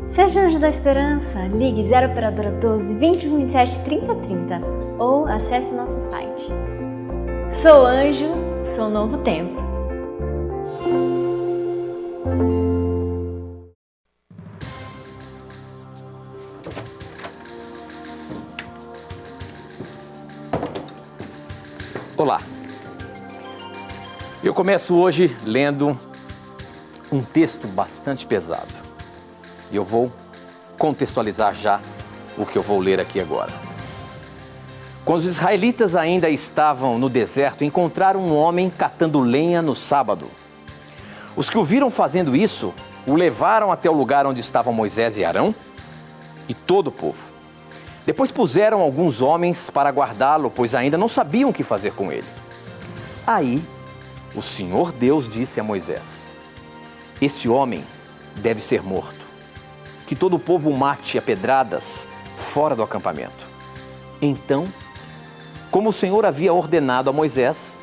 Seja Anjo da Esperança, ligue 0 operadora 12 21 27 30 30 ou acesse nosso site. Sou anjo, sou novo tempo. Olá, eu começo hoje lendo um texto bastante pesado e eu vou contextualizar já o que eu vou ler aqui agora. Quando os israelitas ainda estavam no deserto, encontraram um homem catando lenha no sábado. Os que o viram fazendo isso, o levaram até o lugar onde estavam Moisés e Arão e todo o povo. Depois puseram alguns homens para guardá-lo, pois ainda não sabiam o que fazer com ele. Aí, o Senhor Deus disse a Moisés: este homem deve ser morto, que todo o povo o mate a pedradas fora do acampamento. Então, como o Senhor havia ordenado a Moisés,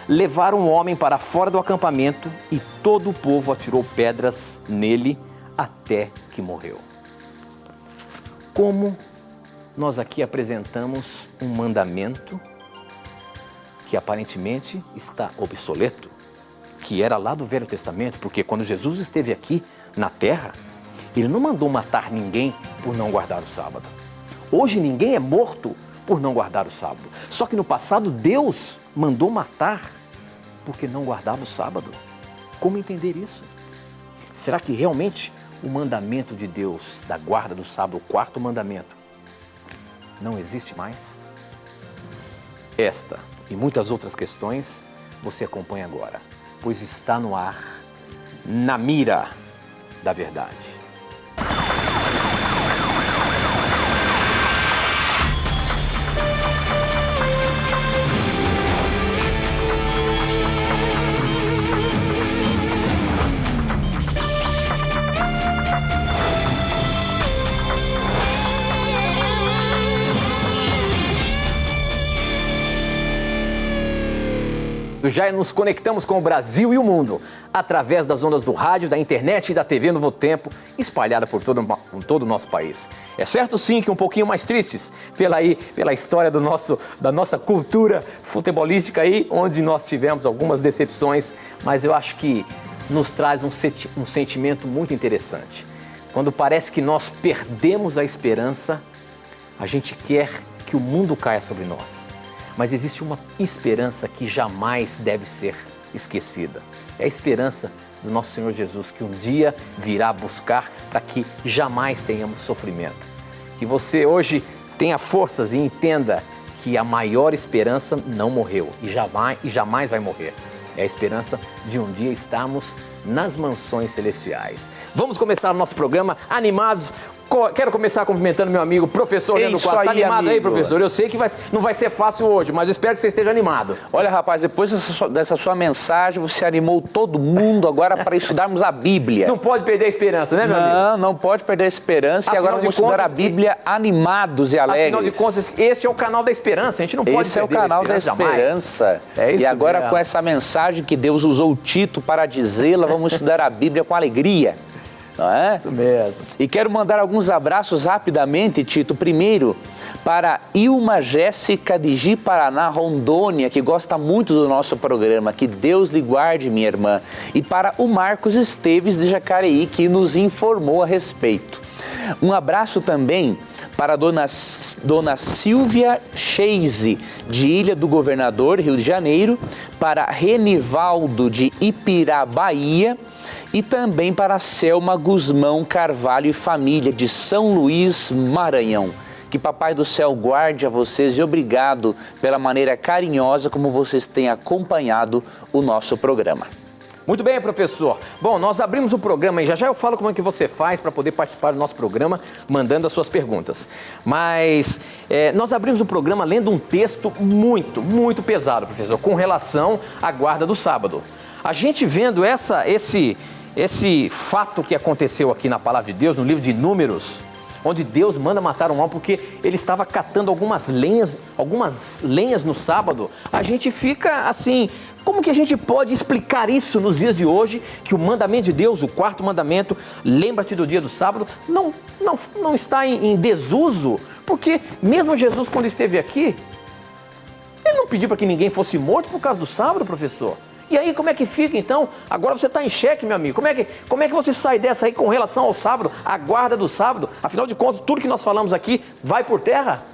levaram o homem para fora do acampamento e todo o povo atirou pedras nele até que morreu. Como nós aqui apresentamos um mandamento que aparentemente está obsoleto, que era lá do Velho Testamento, porque quando Jesus esteve aqui na terra, ele não mandou matar ninguém por não guardar o sábado. Hoje ninguém é morto por não guardar o sábado. Só que no passado Deus mandou matar porque não guardava o sábado. Como entender isso? Será que realmente o mandamento de Deus da guarda do sábado, o quarto mandamento, não existe mais? Esta e muitas outras questões você acompanha agora, pois está no ar, Na Mira da Verdade. Já nos conectamos com o Brasil e o mundo, através das ondas do rádio, da internet e da TV Novo Tempo, espalhada por todo o nosso país. É certo sim que um pouquinho mais tristes pela história da nossa cultura futebolística aí, onde nós tivemos algumas decepções, mas eu acho que nos traz um sentimento muito interessante. Quando parece que nós perdemos a esperança, a gente quer que o mundo caia sobre nós. Mas existe uma esperança que jamais deve ser esquecida. É a esperança do nosso Senhor Jesus, que um dia virá buscar para que jamais tenhamos sofrimento. Que você hoje tenha forças e entenda que a maior esperança não morreu e jamais vai morrer. É a esperança de um dia estarmos nas mansões celestiais. Vamos começar o nosso programa animados. Quero começar cumprimentando meu amigo professor Leandro Costa. Está animado amigo. Aí, professor? Eu sei que não vai ser fácil hoje, mas eu espero que você esteja animado. Olha, rapaz, depois dessa sua mensagem, você animou todo mundo agora para estudarmos a Bíblia. Não pode perder a esperança, né, meu amigo? Não pode perder a esperança. Afinal, e agora vamos estudar a Bíblia animados e alegres. Afinal de contas, esse é o canal da esperança. A gente não pode perder a esperança. Esse é o canal da esperança. É isso. E agora, mesmo, com essa mensagem que Deus usou o Tito para dizê-la, vamos estudar a Bíblia com alegria. Não é? Isso mesmo. E quero mandar alguns abraços rapidamente, Tito. Primeiro, para Ilma Jéssica de Ji-Paraná, Rondônia, que gosta muito do nosso programa. Que Deus lhe guarde, minha irmã. E para o Marcos Esteves de Jacareí, que nos informou a respeito. Um abraço também para a dona Silvia Cheise, de Ilha do Governador, Rio de Janeiro. Para Renivaldo, de Ipirá, Bahia. E também para Selma Guzmão Carvalho e família de São Luís, Maranhão. Que Papai do Céu guarde a vocês e obrigado pela maneira carinhosa como vocês têm acompanhado o nosso programa. Muito bem, professor. Bom, nós abrimos o programa e já eu falo como é que você faz para poder participar do nosso programa, mandando as suas perguntas. Mas nós abrimos o programa lendo um texto muito pesado, professor, com relação à guarda do sábado. A gente vendo esse fato que aconteceu aqui na Palavra de Deus, no livro de Números, onde Deus manda matar um homem porque ele estava catando algumas lenhas no sábado, a gente fica assim, como que a gente pode explicar isso nos dias de hoje, que o mandamento de Deus, o quarto mandamento, lembra-te do dia do sábado, não está em desuso? Porque mesmo Jesus, quando esteve aqui, ele não pediu para que ninguém fosse morto por causa do sábado, professor. E aí, como é que fica então? Agora você está em xeque, meu amigo. Como é que você sai dessa aí com relação ao sábado, a guarda do sábado? Afinal de contas, tudo que nós falamos aqui vai por terra?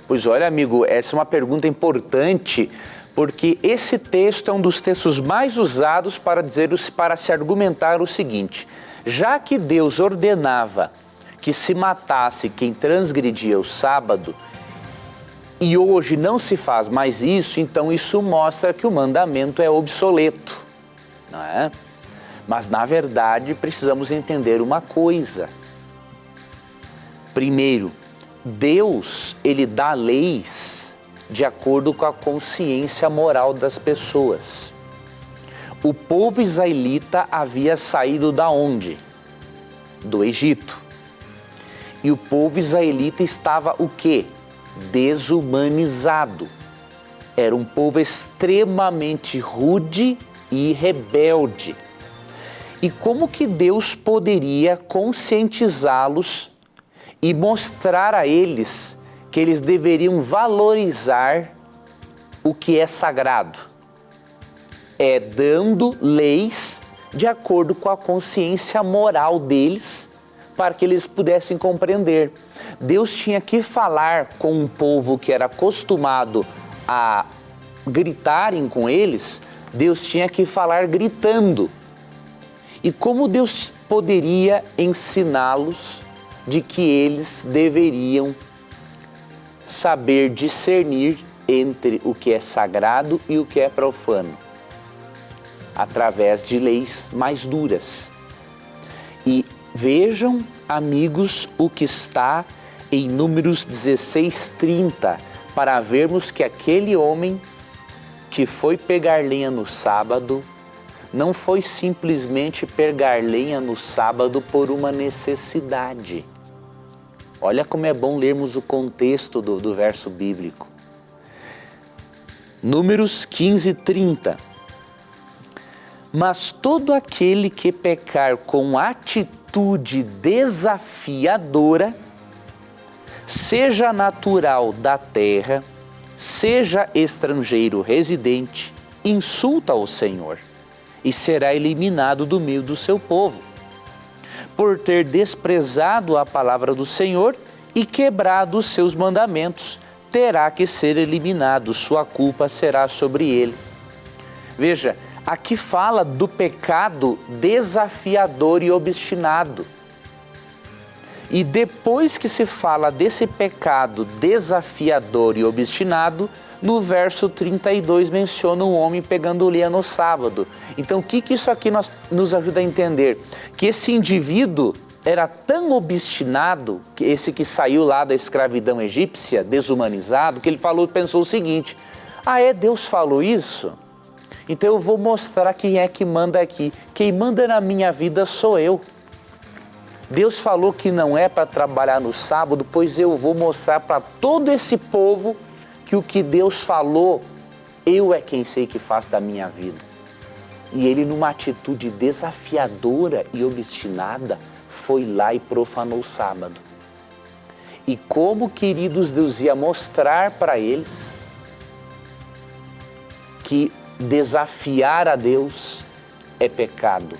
Pois olha, amigo, essa é uma pergunta importante, porque esse texto é um dos textos mais usados para se argumentar o seguinte: já que Deus ordenava que se matasse quem transgredia o sábado, e hoje não se faz mais isso, então isso mostra que o mandamento é obsoleto, não é? Mas na verdade precisamos entender uma coisa. Primeiro, Deus, ele dá leis de acordo com a consciência moral das pessoas. O povo israelita havia saído da onde? Do Egito. E o povo israelita estava o quê? Desumanizado. Era um povo extremamente rude e rebelde. E como que Deus poderia conscientizá-los e mostrar a eles que eles deveriam valorizar o que é sagrado? É dando leis de acordo com a consciência moral deles, para que eles pudessem compreender. Deus tinha que falar com um povo que era acostumado a gritarem com eles, Deus tinha que falar gritando. E como Deus poderia ensiná-los de que eles deveriam saber discernir entre o que é sagrado e o que é profano? Através de leis mais duras. E vejam, amigos, o que está em Números 16:30, para vermos que aquele homem que foi pegar lenha no sábado, não foi simplesmente pegar lenha no sábado por uma necessidade. Olha como é bom lermos o contexto do verso bíblico. Números 15:30. Mas todo aquele que pecar com atitude desafiadora, seja natural da terra, seja estrangeiro residente, insulta o Senhor e será eliminado do meio do seu povo, por ter desprezado a palavra do Senhor e quebrado os seus mandamentos, terá que ser eliminado, sua culpa será sobre ele. Veja, aqui fala do pecado desafiador e obstinado. E depois que se fala desse pecado desafiador e obstinado, no verso 32 menciona um homem pegando lenha no sábado. Então o que isso aqui nos ajuda a entender? Que esse indivíduo era tão obstinado, que esse que saiu lá da escravidão egípcia, desumanizado, que ele pensou o seguinte: Deus falou isso? Então eu vou mostrar quem é que manda aqui. Quem manda na minha vida sou eu. Deus falou que não é para trabalhar no sábado, pois eu vou mostrar para todo esse povo que o que Deus falou, eu é quem sei que faz da minha vida. E ele, numa atitude desafiadora e obstinada, foi lá e profanou o sábado. E como, queridos, Deus ia mostrar para eles que desafiar a Deus é pecado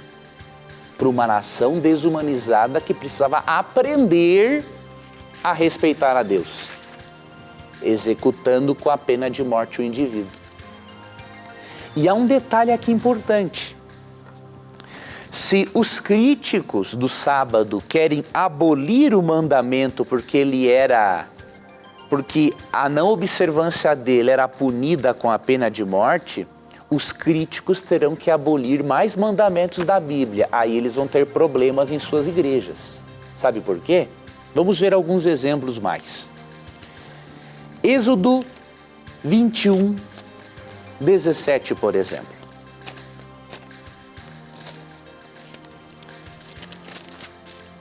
para uma nação desumanizada que precisava aprender a respeitar a Deus, executando com a pena de morte o indivíduo. E há um detalhe aqui importante. Se os críticos do sábado querem abolir o mandamento porque a não observância dele era punida com a pena de morte, os críticos terão que abolir mais mandamentos da Bíblia. Aí eles vão ter problemas em suas igrejas. Sabe por quê? Vamos ver alguns exemplos mais. Êxodo 21, 17, por exemplo.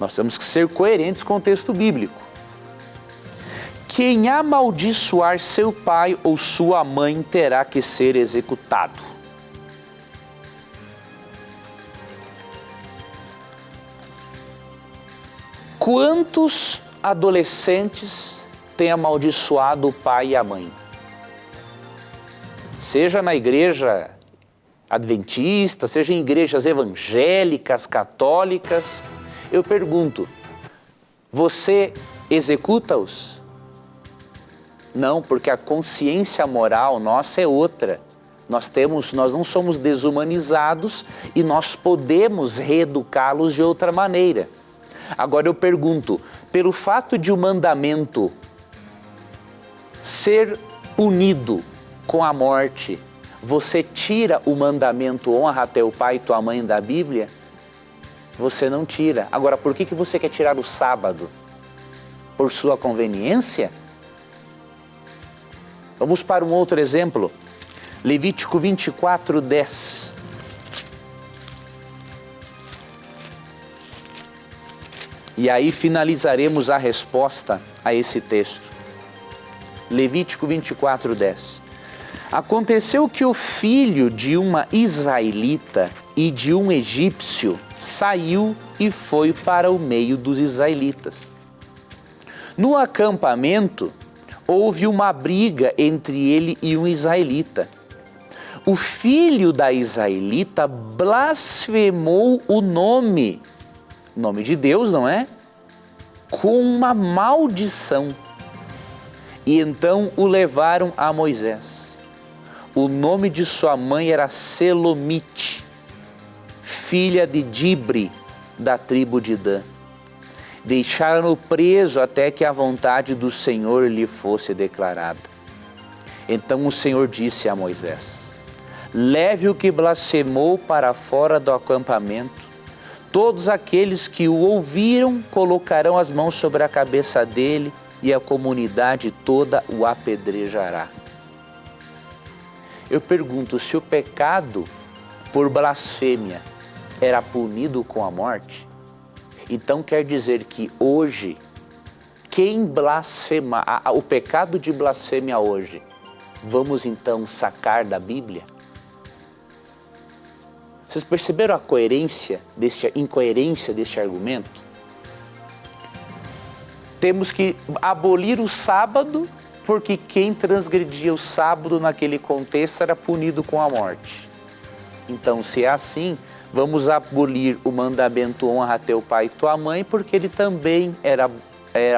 Nós temos que ser coerentes com o texto bíblico. Quem amaldiçoar seu pai ou sua mãe terá que ser executado. Quantos adolescentes têm amaldiçoado o pai e a mãe? Seja na igreja adventista, seja em igrejas evangélicas, católicas, eu pergunto, você executa-os? Não, porque a consciência moral nossa é outra. Nós não somos desumanizados e nós podemos reeducá-los de outra maneira. Agora eu pergunto, pelo fato de o mandamento ser punido com a morte, você tira o mandamento honra teu pai e tua mãe da Bíblia? Você não tira. Agora, por que você quer tirar o sábado? Por sua conveniência? Vamos para um outro exemplo. Levítico 24, 10. E aí finalizaremos a resposta a esse texto. Levítico 24, 10. Aconteceu que o filho de uma israelita e de um egípcio saiu e foi para o meio dos israelitas. No acampamento, houve uma briga entre ele e um israelita. O filho da israelita blasfemou o nome de Deus, não é? Com uma maldição. E então o levaram a Moisés. O nome de sua mãe era Selomite, filha de Dibre, da tribo de Dan. Deixaram-no preso até que a vontade do Senhor lhe fosse declarada. Então o Senhor disse a Moisés, leve o que blasfemou para fora do acampamento. Todos aqueles que o ouviram colocarão as mãos sobre a cabeça dele e a comunidade toda o apedrejará. Eu pergunto, se o pecado por blasfêmia era punido com a morte, então quer dizer que hoje, quem blasfema, o pecado de blasfêmia hoje, vamos então sacar da Bíblia? Vocês perceberam a incoerência deste argumento? Temos que abolir o sábado, porque quem transgredia o sábado naquele contexto era punido com a morte. Então, se é assim, vamos abolir o mandamento honra teu pai e tua mãe, porque ele também era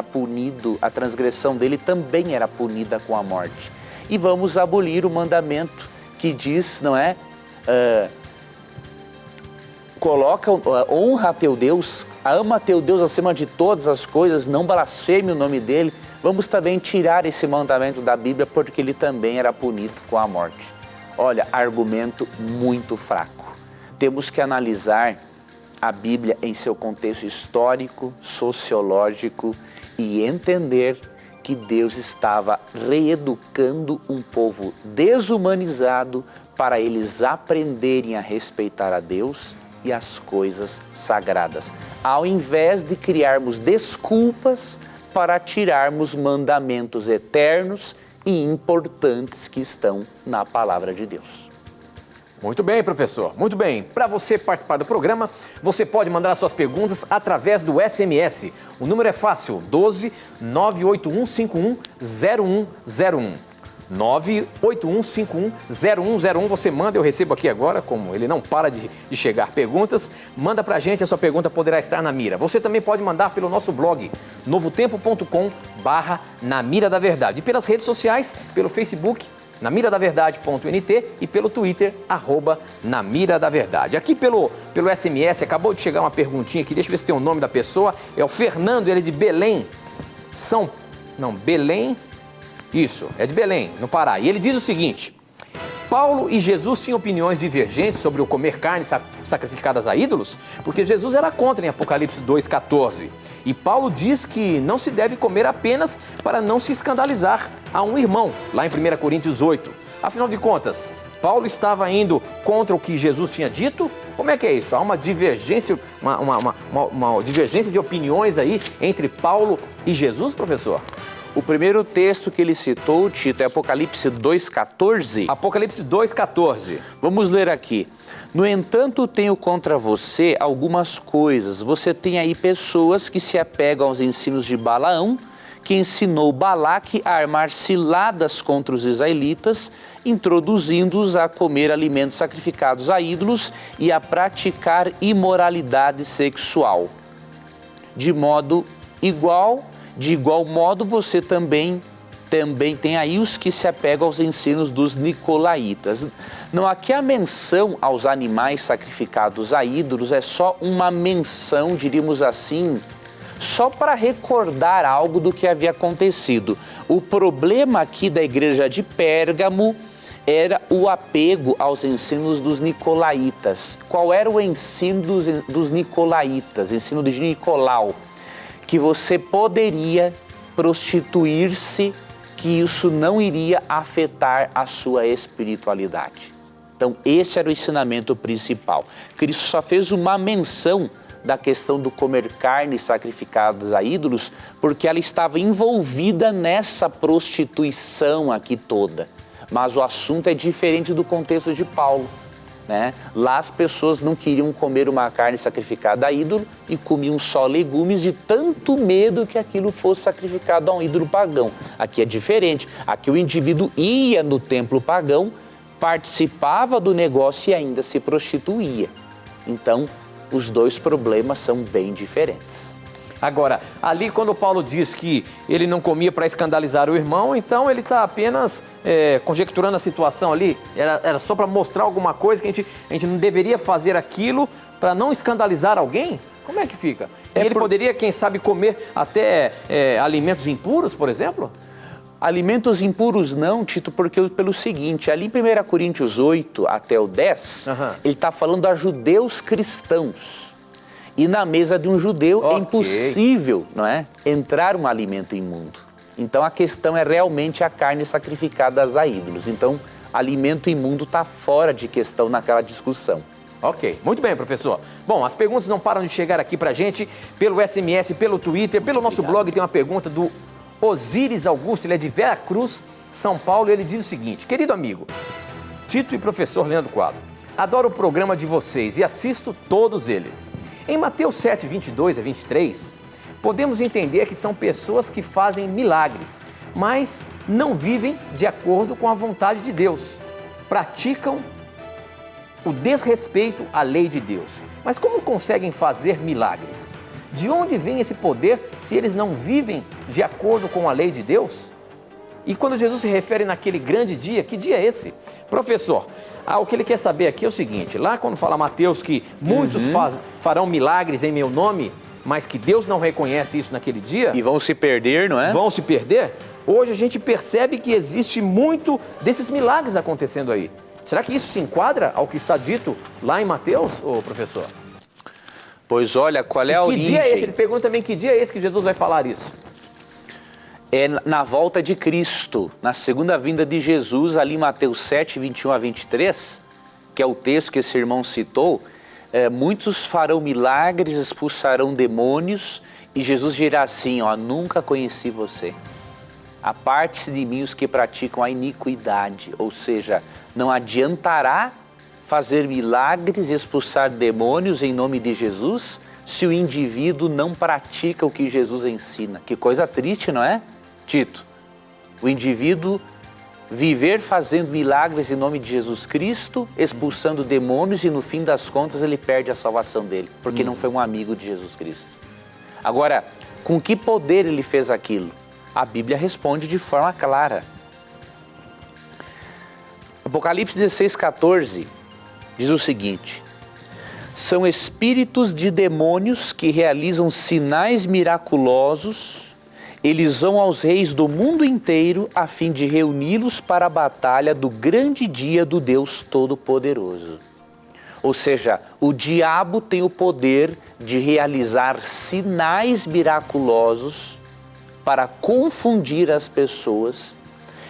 punido, a transgressão dele também era punida com a morte. E vamos abolir o mandamento que diz, não é? Honra teu Deus, ama teu Deus acima de todas as coisas, não blasfeme o nome dele. Vamos também tirar esse mandamento da Bíblia, porque ele também era punido com a morte. Olha, argumento muito fraco. Temos que analisar a Bíblia em seu contexto histórico, sociológico e entender que Deus estava reeducando um povo desumanizado para eles aprenderem a respeitar a Deus e as coisas sagradas, ao invés de criarmos desculpas para tirarmos mandamentos eternos e importantes que estão na palavra de Deus. Muito bem, professor. Muito bem. Para você participar do programa, você pode mandar suas perguntas através do SMS. O número é fácil, 12 98151 0101. 981510101. Você manda, eu recebo aqui agora, como ele não para de chegar perguntas, manda pra gente, a sua pergunta poderá estar na mira. Você também pode mandar pelo nosso blog, novotempo.com/na mira da verdade. E pelas redes sociais, pelo Facebook, namiradaverdade.nt e pelo Twitter, @namiradaverdade. Aqui pelo SMS, acabou de chegar uma perguntinha aqui, deixa eu ver se tem o nome da pessoa, é o Fernando, ele é de Belém, Belém... Isso, é de Belém, no Pará. E ele diz o seguinte: Paulo e Jesus tinham opiniões divergentes sobre o comer carnes sacrificadas a ídolos, porque Jesus era contra em Apocalipse 2,14. E Paulo diz que não se deve comer apenas para não se escandalizar a um irmão, lá em 1 Coríntios 8. Afinal de contas, Paulo estava indo contra o que Jesus tinha dito? Como é que é isso? Há uma divergência, uma divergência de opiniões aí entre Paulo e Jesus, professor? O primeiro texto que ele citou, Tito, é Apocalipse 2,14. Apocalipse 2,14. Vamos ler aqui. No entanto, tenho contra você algumas coisas. Você tem aí pessoas que se apegam aos ensinos de Balaão, que ensinou Balaque a armar ciladas contra os israelitas, introduzindo-os a comer alimentos sacrificados a ídolos e a praticar imoralidade sexual. De igual modo, você também tem aí os que se apegam aos ensinos dos nicolaítas. Não, aqui a menção aos animais sacrificados a ídolos é só uma menção, diríamos assim, só para recordar algo do que havia acontecido. O problema aqui da igreja de Pérgamo era o apego aos ensinos dos nicolaítas. Qual era o ensino dos nicolaítas, ensino de Nicolau? Que você poderia prostituir-se, que isso não iria afetar a sua espiritualidade. Então, esse era o ensinamento principal. Cristo só fez uma menção da questão do comer carnes sacrificadas a ídolos, porque ela estava envolvida nessa prostituição aqui toda. Mas o assunto é diferente do contexto de Paulo, né? Lá as pessoas não queriam comer uma carne sacrificada a ídolo e comiam só legumes de tanto medo que aquilo fosse sacrificado a um ídolo pagão. Aqui é diferente. Aqui o indivíduo ia no templo pagão, participava do negócio e ainda se prostituía. Então, os dois problemas são bem diferentes. Agora, ali quando Paulo diz que ele não comia para escandalizar o irmão, então ele está apenas conjecturando a situação ali, era só para mostrar alguma coisa que a gente não deveria fazer aquilo para não escandalizar alguém? Como é que fica? Ele poderia, quem sabe, comer até alimentos impuros, por exemplo? Alimentos impuros não, Tito, porque pelo seguinte, ali em 1 Coríntios 8 até o 10, ele está falando a judeus cristãos. E na mesa de um judeu é impossível, não é, entrar um alimento imundo. Então a questão é realmente a carne sacrificada a ídolos. Então, alimento imundo está fora de questão naquela discussão. Ok, muito bem, professor. Bom, as perguntas não param de chegar aqui pra gente, pelo SMS, pelo Twitter, pelo nosso blog. Tem uma pergunta do Osíris Augusto, ele é de Vera Cruz, São Paulo, e ele diz o seguinte: querido amigo, Tito e professor Leandro Quadro, adoro o programa de vocês e assisto todos eles. Em Mateus 7, 22 a 23, podemos entender que são pessoas que fazem milagres, mas não vivem de acordo com a vontade de Deus. Praticam o desrespeito à lei de Deus. Mas como conseguem fazer milagres? De onde vem esse poder se eles não vivem de acordo com a lei de Deus? E quando Jesus se refere naquele grande dia, que dia é esse? Professor, o que ele quer saber aqui é o seguinte, lá quando fala Mateus que muitos farão milagres em meu nome, mas que Deus não reconhece isso naquele dia... E vão se perder, não é? Vão se perder. Hoje a gente percebe que existe muito desses milagres acontecendo aí. Será que isso se enquadra ao que está dito lá em Mateus, professor? Pois olha, qual é a origem? Que dia é esse? Ele pergunta também que dia é esse que Jesus vai falar isso. É na volta de Cristo, na segunda vinda de Jesus, ali em Mateus 7, 21 a 23, que é o texto que esse irmão citou, muitos farão milagres, expulsarão demônios, e Jesus dirá assim, nunca conheci você. Aparte-se de mim os que praticam a iniquidade, ou seja, não adiantará fazer milagres e expulsar demônios em nome de Jesus, se o indivíduo não pratica o que Jesus ensina. Que coisa triste, não é, Tito? O indivíduo viver fazendo milagres em nome de Jesus Cristo, expulsando demônios e no fim das contas ele perde a salvação dele, porque não foi um amigo de Jesus Cristo. Agora, com que poder ele fez aquilo? A Bíblia responde de forma clara. Apocalipse 16, 14 diz o seguinte: são espíritos de demônios que realizam sinais miraculosos. Eles vão aos reis do mundo inteiro a fim de reuni-los para a batalha do grande dia do Deus Todo-Poderoso. Ou seja, o diabo tem o poder de realizar sinais miraculosos para confundir as pessoas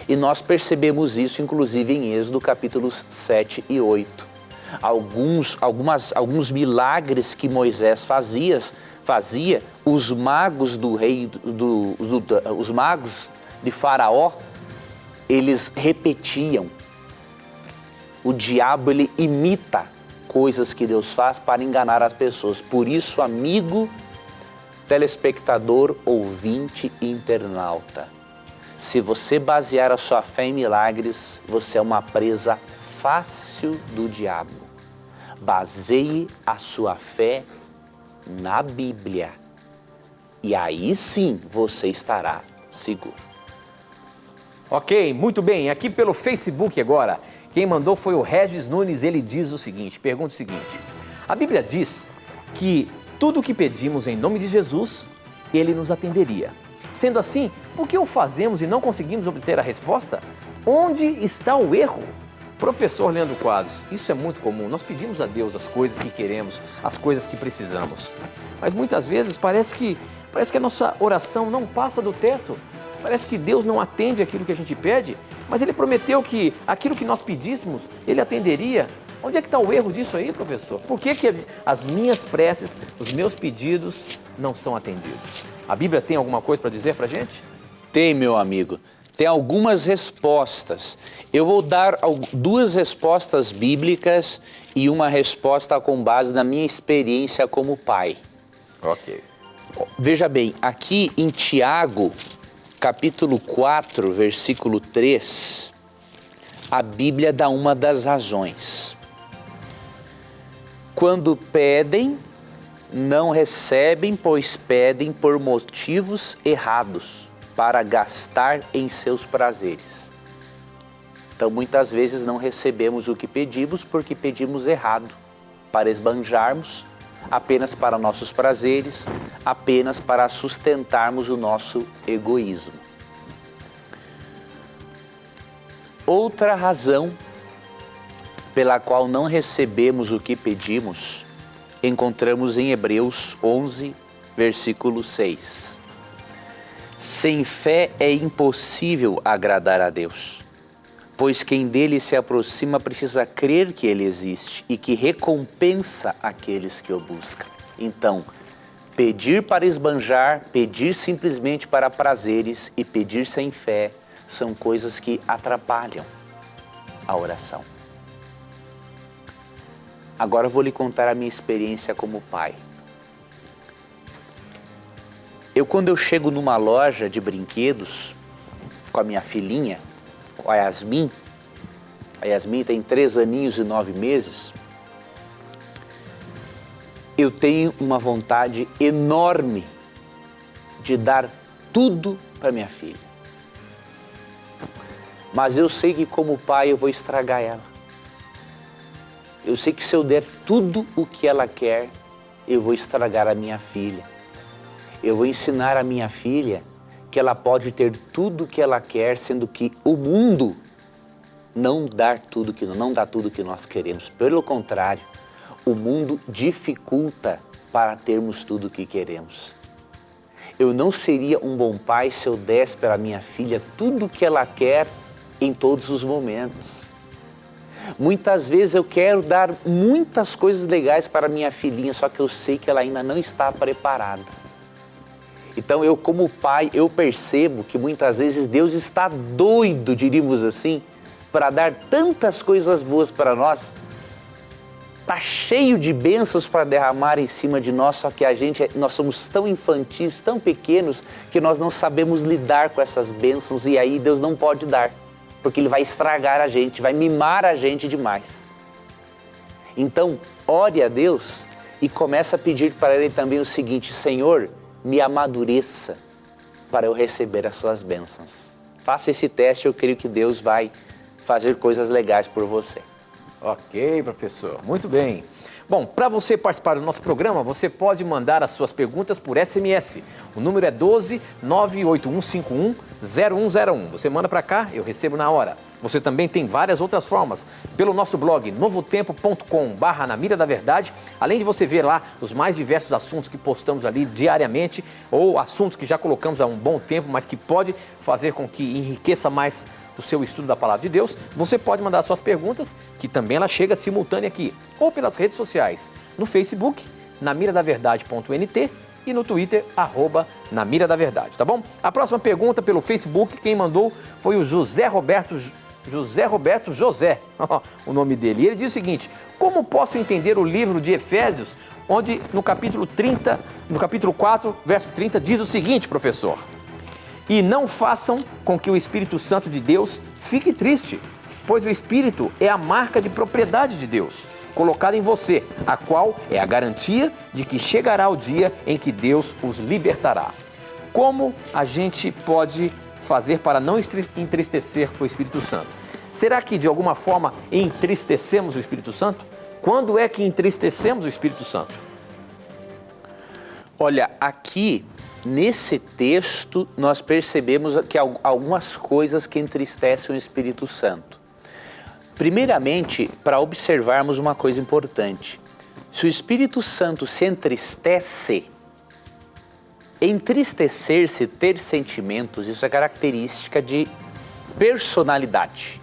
E nós percebemos isso, inclusive, em Êxodo capítulos 7 e 8. Alguns milagres que Moisés fazia, os magos do rei, os magos de Faraó, eles repetiam. O diabo, ele imita coisas que Deus faz para enganar as pessoas. Por isso, amigo, telespectador, ouvinte, internauta, se você basear a sua fé em milagres, você é uma presa fácil do diabo. Baseie a sua fé na Bíblia e aí sim você estará seguro. Ok, muito bem. Aqui pelo Facebook agora, quem mandou foi o Regis Nunes. Ele diz o seguinte, pergunta o seguinte: a Bíblia diz que tudo o que pedimos em nome de Jesus, Ele nos atenderia. Sendo assim, por que o fazemos e não conseguimos obter a resposta? Onde está o erro? Professor Leandro Quadros, isso é muito comum. Nós pedimos a Deus as coisas que queremos, as coisas que precisamos. Mas muitas vezes parece que a nossa oração não passa do teto. Parece que Deus não atende aquilo que a gente pede, mas Ele prometeu que aquilo que nós pedíssemos, Ele atenderia. Onde é que está o erro disso aí, professor? Por que as minhas preces, os meus pedidos não são atendidos? A Bíblia tem alguma coisa para dizer para a gente? Tem, meu amigo. Tem algumas respostas. Eu vou dar 2 respostas bíblicas e uma resposta com base na minha experiência como pai. Ok. Veja bem, aqui em Tiago, capítulo 4, versículo 3, a Bíblia dá uma das razões. Quando pedem, não recebem, pois pedem por motivos errados, para gastar em seus prazeres. Então, muitas vezes não recebemos o que pedimos porque pedimos errado, para esbanjarmos, apenas para nossos prazeres, apenas para sustentarmos o nosso egoísmo. Outra razão pela qual não recebemos o que pedimos, encontramos em Hebreus 11, versículo 6. Sem fé é impossível agradar a Deus, pois quem dele se aproxima precisa crer que ele existe e que recompensa aqueles que o buscam. Então, pedir para esbanjar, pedir simplesmente para prazeres e pedir sem fé são coisas que atrapalham a oração. Agora eu vou lhe contar a minha experiência como pai. Quando eu chego numa loja de brinquedos com a minha filhinha, a Yasmin tem 3 aninhos e 9 meses, eu tenho uma vontade enorme de dar tudo para minha filha. Mas eu sei que como pai eu vou estragar ela. Eu sei que se eu der tudo o que ela quer, eu vou estragar a minha filha. Eu vou ensinar a minha filha que ela pode ter tudo o que ela quer, sendo que o mundo não dá tudo que nós queremos. Pelo contrário, o mundo dificulta para termos tudo o que queremos. Eu não seria um bom pai se eu desse para minha filha tudo o que ela quer em todos os momentos. Muitas vezes eu quero dar muitas coisas legais para minha filhinha, só que eu sei que ela ainda não está preparada. Então eu como pai, eu percebo que muitas vezes Deus está doido, diríamos assim, para dar tantas coisas boas para nós. Está cheio de bênçãos para derramar em cima de nós, só que nós somos tão infantis, tão pequenos, que nós não sabemos lidar com essas bênçãos e aí Deus não pode dar, porque Ele vai estragar a gente, vai mimar a gente demais. Então, ore a Deus e comece a pedir para Ele também o seguinte: Senhor, me amadureça para eu receber as suas bênçãos. Faça esse teste, eu creio que Deus vai fazer coisas legais por você. Ok, professor. Muito bem. Bom, para você participar do nosso programa, você pode mandar as suas perguntas por SMS. O número é 12 98151 0101. Você manda para cá, eu recebo na hora. Você também tem várias outras formas. Pelo nosso blog novotempo.com/Na Mira da Verdade, além de você ver lá os mais diversos assuntos que postamos ali diariamente, ou assuntos que já colocamos há um bom tempo, mas que pode fazer com que enriqueça mais o seu estudo da Palavra de Deus, você pode mandar suas perguntas, que também ela chega simultânea aqui, ou pelas redes sociais, no Facebook, namiradaverdade.nt, e no Twitter, @namiradaverdade, tá bom? A próxima pergunta pelo Facebook, quem mandou foi o José Roberto José, o nome dele. E ele diz o seguinte: como posso entender o livro de Efésios, onde no capítulo 4, verso 30, diz o seguinte, professor: e não façam com que o Espírito Santo de Deus fique triste, pois o Espírito é a marca de propriedade de Deus, colocada em você, a qual é a garantia de que chegará o dia em que Deus os libertará. Como a gente pode fazer para não entristecer o Espírito Santo? Será que de alguma forma entristecemos o Espírito Santo? Quando é que entristecemos o Espírito Santo? Olha, aqui nesse texto nós percebemos que há algumas coisas que entristecem o Espírito Santo. Primeiramente, para observarmos uma coisa importante: se o Espírito Santo se entristece, entristecer-se, ter sentimentos, isso é característica de personalidade.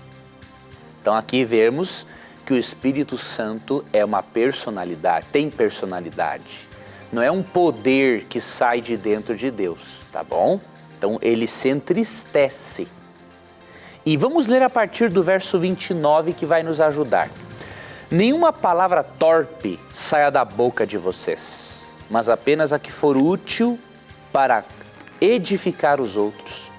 Então aqui vemos que o Espírito Santo é uma personalidade, tem personalidade. Não é um poder que sai de dentro de Deus, tá bom? Então ele se entristece. E vamos ler a partir do verso 29 que vai nos ajudar. Nenhuma palavra torpe saia da boca de vocês, mas apenas a que for útil para edificar os outros,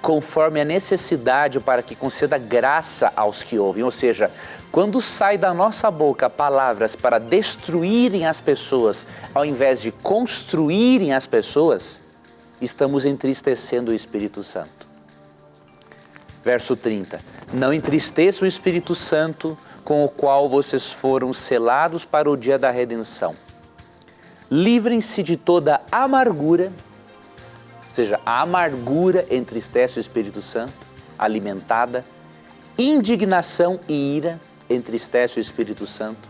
conforme a necessidade, para que conceda graça aos que ouvem. Ou seja, quando sai da nossa boca palavras para destruírem as pessoas, ao invés de construírem as pessoas, estamos entristecendo o Espírito Santo. Verso 30. Não entristeçam o Espírito Santo, com o qual vocês foram selados para o dia da redenção. Livrem-se de toda amargura, ou seja, a amargura entristece o Espírito Santo, alimentada. Indignação e ira entristece o Espírito Santo.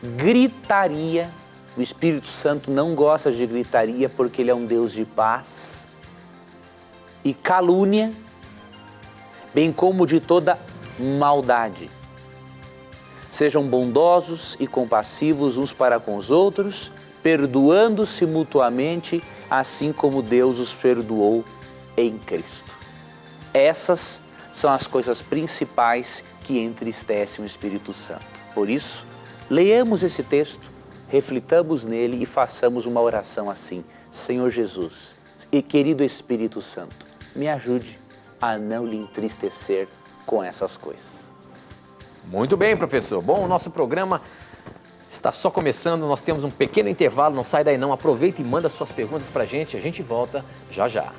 Gritaria, o Espírito Santo não gosta de gritaria porque ele é um Deus de paz. E calúnia, bem como de toda maldade. Sejam bondosos e compassivos uns para com os outros, perdoando-se mutuamente, assim como Deus os perdoou em Cristo. Essas são as coisas principais que entristecem o Espírito Santo. Por isso, leiamos esse texto, reflitamos nele e façamos uma oração assim: Senhor Jesus e querido Espírito Santo, me ajude a não lhe entristecer com essas coisas. Muito bem, professor. Bom, o nosso programa está só começando, nós temos um pequeno intervalo, não sai daí não, aproveita e manda suas perguntas pra gente, a gente volta já já.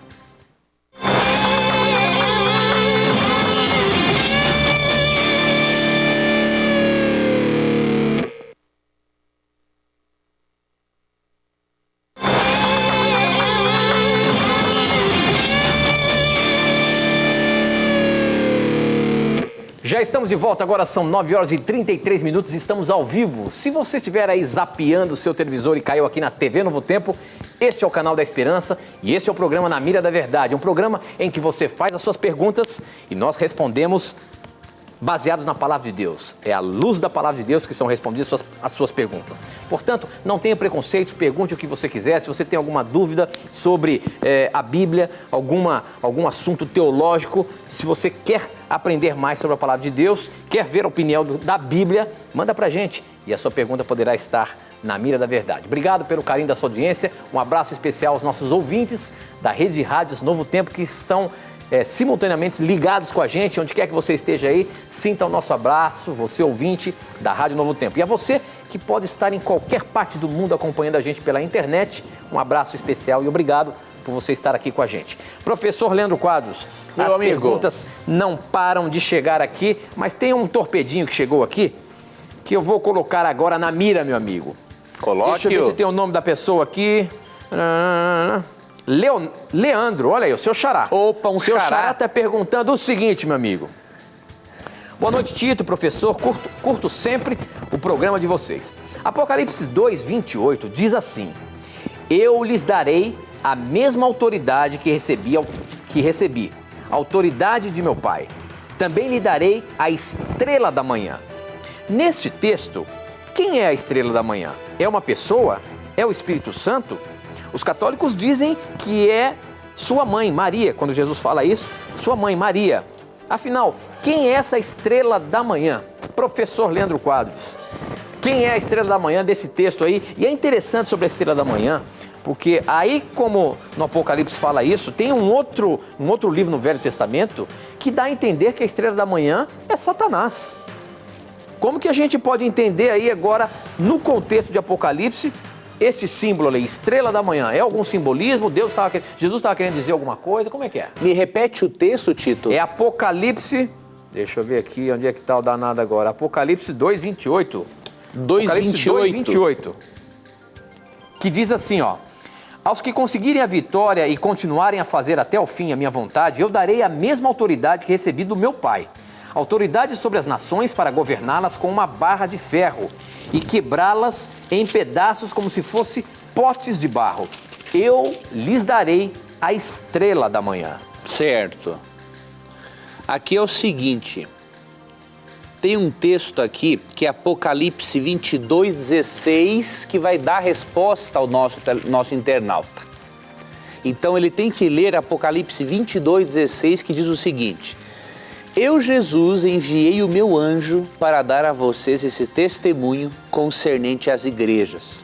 Já estamos de volta, agora são 9 horas e 33 minutos, estamos ao vivo. Se você estiver aí zapeando o seu televisor e caiu aqui na TV Novo Tempo, este é o canal da Esperança e este é o programa Na Mira da Verdade. Um programa em que você faz as suas perguntas e nós respondemos baseados na Palavra de Deus. É à luz da Palavra de Deus que são respondidas as suas perguntas. Portanto, não tenha preconceitos, pergunte o que você quiser. Se você tem alguma dúvida sobre a Bíblia, algum assunto teológico, se você quer aprender mais sobre a Palavra de Deus, quer ver a opinião da Bíblia, manda pra gente e a sua pergunta poderá estar na Mira da Verdade. Obrigado pelo carinho da sua audiência, um abraço especial aos nossos ouvintes da Rede de Rádios Novo Tempo que estão simultaneamente ligados com a gente, onde quer que você esteja aí, sinta o nosso abraço, você ouvinte da Rádio Novo Tempo. E a você que pode estar em qualquer parte do mundo acompanhando a gente pela internet, um abraço especial e obrigado por você estar aqui com a gente. Professor Leandro Quadros, as perguntas não param de chegar aqui, mas tem um torpedinho que chegou aqui, que eu vou colocar agora na mira, meu amigo. Coloque. Deixa eu ver se tem o nome da pessoa aqui. Leandro, olha aí, o seu xará. Opa, um seu xará. Xará está perguntando o seguinte, meu amigo. Boa noite, Tito, professor. Curto sempre o programa de vocês. Apocalipse 2, 28 diz assim: eu lhes darei a mesma autoridade que recebi, a autoridade de meu Pai. Também lhe darei a estrela da manhã. Neste texto, quem é a estrela da manhã? É uma pessoa? É o Espírito Santo? Os católicos dizem que é sua mãe, Maria. Quando Jesus fala isso, sua mãe, Maria. Afinal, quem é essa estrela da manhã? Professor Leandro Quadros. Quem é a estrela da manhã desse texto aí? E é interessante sobre a estrela da manhã, porque aí, como no Apocalipse fala isso, tem um outro livro no Velho Testamento que dá a entender que a estrela da manhã é Satanás. Como que a gente pode entender aí agora, no contexto de Apocalipse, este símbolo ali, estrela da manhã? É algum simbolismo? Jesus estava querendo dizer alguma coisa? Como é que é? Me repete o texto, Tito. É Apocalipse, deixa eu ver aqui, onde é que está o danado agora? Apocalipse 2, 28. 2:28, que diz assim, ó: aos que conseguirem a vitória e continuarem a fazer até o fim a minha vontade, eu darei a mesma autoridade que recebi do meu Pai, autoridade sobre as nações para governá-las com uma barra de ferro e quebrá-las em pedaços como se fosse potes de barro. Eu lhes darei a estrela da manhã. Certo. Aqui é o seguinte, tem um texto aqui que é Apocalipse 22:16, que vai dar resposta ao nosso internauta. Então ele tem que ler Apocalipse 22:16, que diz o seguinte: eu, Jesus, enviei o meu anjo para dar a vocês esse testemunho concernente às igrejas.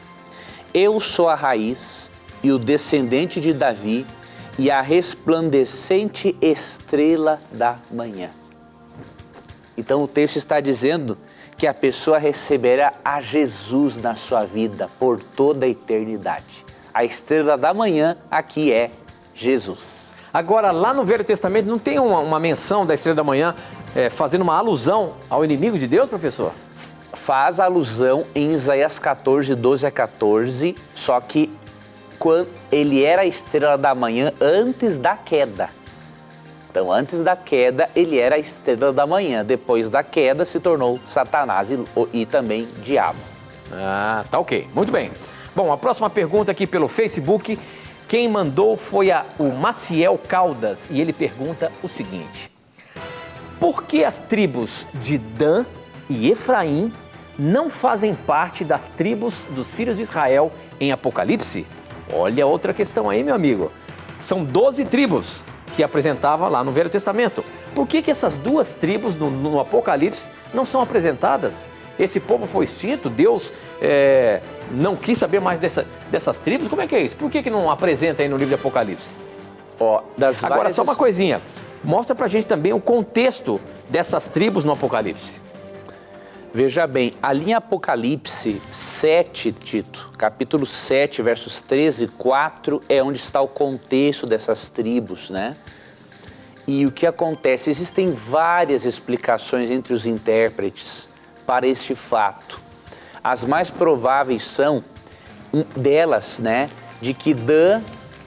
Eu sou a raiz e o descendente de Davi e a resplandecente estrela da manhã. Então o texto está dizendo que a pessoa receberá a Jesus na sua vida por toda a eternidade. A estrela da manhã aqui é Jesus. Agora, lá no Velho Testamento não tem uma menção da estrela da manhã fazendo uma alusão ao inimigo de Deus, professor? Faz alusão em Isaías 14, 12 a 14, só que quando ele era a estrela da manhã antes da queda. Então, antes da queda, ele era a estrela da manhã. Depois da queda, se tornou Satanás e também diabo. Ah, tá ok. Muito bem. Bom, a próxima pergunta aqui pelo Facebook, quem mandou foi o Maciel Caldas, e ele pergunta o seguinte: por que as tribos de Dan e Efraim não fazem parte das tribos dos filhos de Israel em Apocalipse? Olha outra questão aí, meu amigo. São 12 tribos que apresentava lá no Velho Testamento. Por que essas duas tribos no Apocalipse não são apresentadas? Esse povo foi extinto? Deus não quis saber mais dessas tribos? Como é que é isso? Por que não apresenta aí no livro de Apocalipse? Agora, só uma coisinha. Mostra pra gente também o contexto dessas tribos no Apocalipse. Veja bem, ali em Apocalipse 7, Tito, capítulo 7, versos 13 e 4, é onde está o contexto dessas tribos, né? E o que acontece? Existem várias explicações entre os intérpretes para este fato. As mais prováveis são delas, né? De que Dan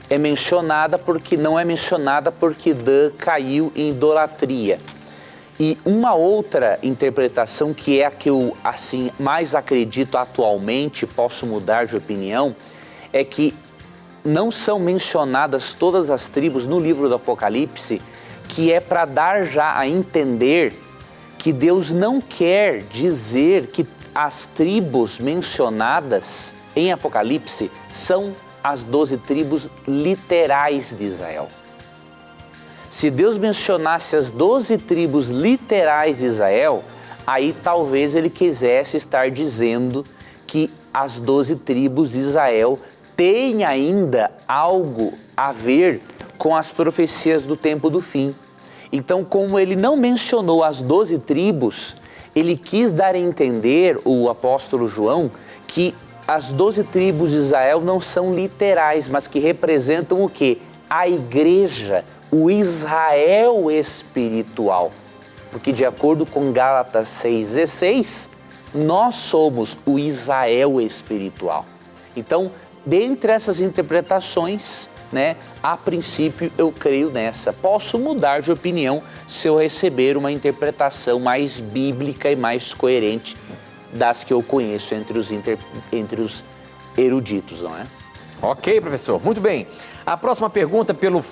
é mencionada porque não é mencionada porque Dan caiu em idolatria. E uma outra interpretação, que é a que eu assim mais acredito atualmente, posso mudar de opinião, é que não são mencionadas todas as tribos no livro do Apocalipse, que é para dar já a entender que Deus não quer dizer que as tribos mencionadas em Apocalipse são as 12 tribos literais de Israel. Se Deus mencionasse as 12 tribos literais de Israel, aí talvez ele quisesse estar dizendo que as 12 tribos de Israel têm ainda algo a ver com as profecias do tempo do fim. Então, como ele não mencionou as 12 tribos, ele quis dar a entender, o apóstolo João, que as 12 tribos de Israel não são literais, mas que representam o quê? A igreja, o Israel espiritual. Porque de acordo com Gálatas 6,16, nós somos o Israel espiritual. Então, dentre essas interpretações, né? A princípio eu creio nessa. Posso mudar de opinião se eu receber uma interpretação mais bíblica e mais coerente das que eu conheço entre os eruditos, não é? Ok, professor. Muito bem. A próxima pergunta pelo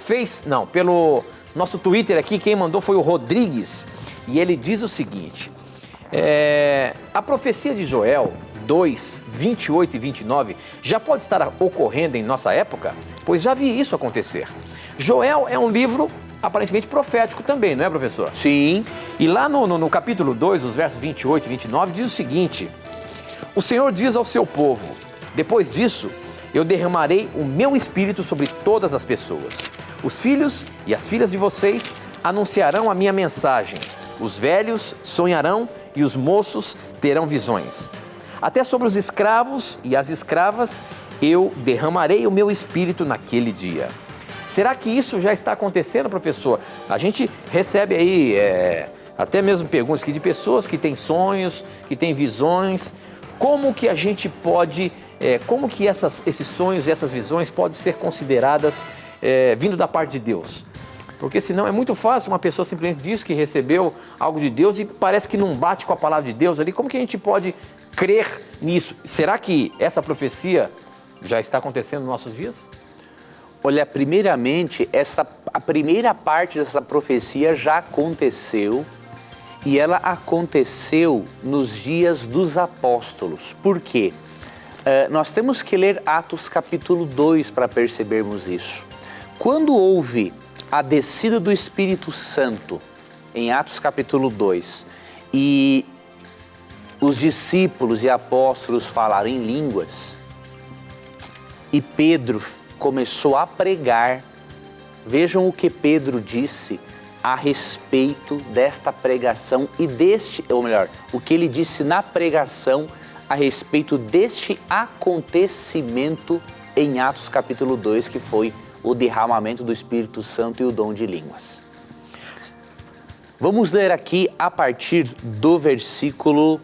pelo nosso Twitter aqui, quem mandou foi o Rodrigues. E ele diz o seguinte, a profecia de Joel 2, 28 e 29 já pode estar ocorrendo em nossa época? Pois já vi isso acontecer. Joel é um livro aparentemente profético também, não é, professor? Sim. E lá no capítulo 2, os versos 28 e 29, diz o seguinte, o Senhor diz ao seu povo, depois disso, eu derramarei o meu espírito sobre todas as pessoas. Os filhos e as filhas de vocês anunciarão a minha mensagem. Os velhos sonharão e os moços terão visões. Até sobre os escravos e as escravas eu derramarei o meu espírito naquele dia. Será que isso já está acontecendo, professor? A gente recebe aí até mesmo perguntas aqui de pessoas que têm sonhos, que têm visões. Como que a gente pode, como que esses sonhos e essas visões podem ser consideradas vindo da parte de Deus? Porque senão é muito fácil uma pessoa simplesmente diz que recebeu algo de Deus e parece que não bate com a palavra de Deus ali. Como que a gente pode crer nisso? Será que essa profecia já está acontecendo nos nossos dias? Olha, primeiramente, a primeira parte dessa profecia já aconteceu e ela aconteceu nos dias dos apóstolos. Por quê? Nós temos que ler Atos capítulo 2 para percebermos isso. Quando houve a descida do Espírito Santo, em Atos capítulo 2, e os discípulos e apóstolos falaram em línguas, e Pedro começou a pregar, vejam o que Pedro disse a respeito desta pregação e o que ele disse na pregação a respeito deste acontecimento em Atos capítulo 2, que foi o derramamento do Espírito Santo e o dom de línguas. Vamos ler aqui a partir do versículo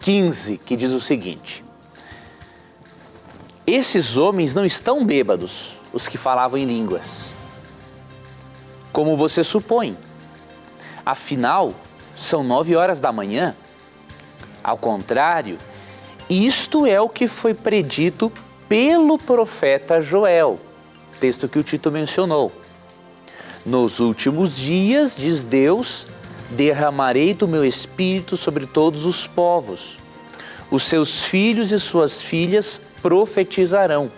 15, que diz o seguinte: esses homens não estão bêbados, os que falavam em línguas, como você supõe. Afinal, são 9 horas da manhã. Ao contrário, isto é o que foi predito pelo profeta Joel, texto que o Tito mencionou. Nos últimos dias, diz Deus, derramarei do meu espírito sobre todos os povos. Os seus filhos e suas filhas profetizarão.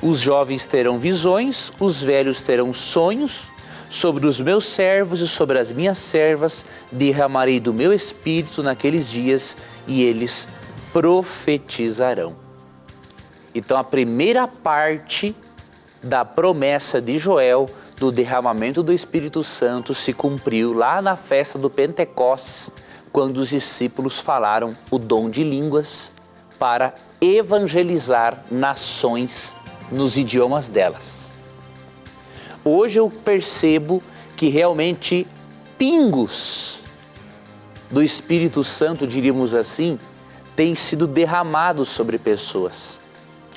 Os jovens terão visões, os velhos terão sonhos. Sobre os meus servos e sobre as minhas servas derramarei do meu espírito naqueles dias e eles profetizarão. Então a primeira parte da promessa de Joel do derramamento do Espírito Santo se cumpriu lá na festa do Pentecostes, quando os discípulos falaram o dom de línguas para evangelizar nações nos idiomas delas. Hoje eu percebo que realmente pingos do Espírito Santo, diríamos assim, têm sido derramados sobre pessoas.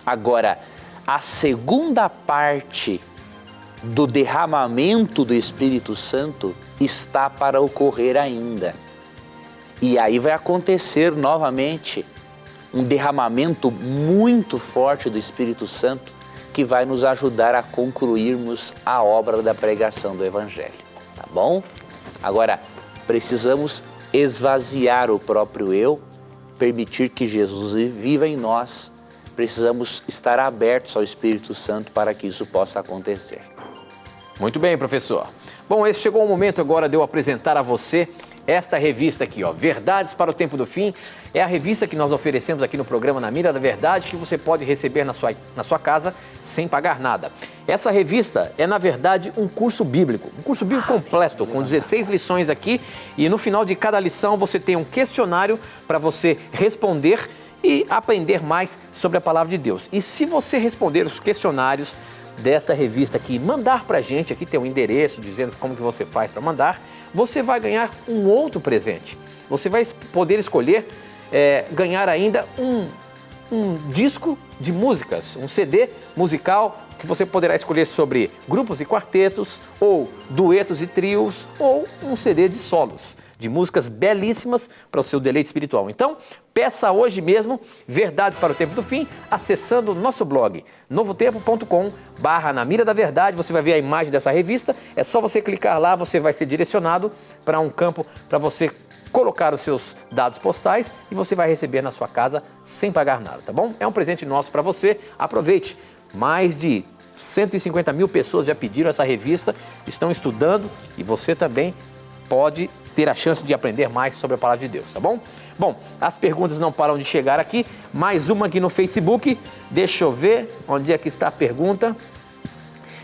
Agora, a segunda parte do derramamento do Espírito Santo está para ocorrer ainda. E aí vai acontecer novamente um derramamento muito forte do Espírito Santo que vai nos ajudar a concluirmos a obra da pregação do Evangelho, tá bom? Agora, precisamos esvaziar o próprio eu, permitir que Jesus viva em nós, precisamos estar abertos ao Espírito Santo para que isso possa acontecer. Muito bem, professor. Bom, esse chegou o momento agora de eu apresentar a você esta revista aqui, ó, Verdades para o Tempo do Fim. É a revista que nós oferecemos aqui no programa Na Mira da Verdade, que você pode receber na sua casa sem pagar nada. Essa revista é, na verdade, um curso bíblico completo, com 16 lições aqui, e no final de cada lição você tem um questionário para você responder e aprender mais sobre a Palavra de Deus. E se você responder os questionários desta revista aqui, mandar pra gente, aqui tem um endereço dizendo como que você faz para mandar, você vai ganhar um outro presente. Você vai poder escolher ganhar ainda um disco de músicas, um CD musical que você poderá escolher sobre grupos e quartetos, ou duetos e trios, ou um CD de solos, de músicas belíssimas para o seu deleite espiritual. Então, peça hoje mesmo Verdades para o Tempo do Fim, acessando o nosso blog, novotempo.com/Na Mira da Verdade. Você vai ver a imagem dessa revista, é só você clicar lá, você vai ser direcionado para um campo para você colocar os seus dados postais e você vai receber na sua casa sem pagar nada, tá bom? É um presente nosso para você, aproveite. Mais de 150 mil pessoas já pediram essa revista, estão estudando e você também pode ter a chance de aprender mais sobre a Palavra de Deus, tá bom? Bom, as perguntas não param de chegar aqui, mais uma aqui no Facebook, deixa eu ver onde é que está a pergunta.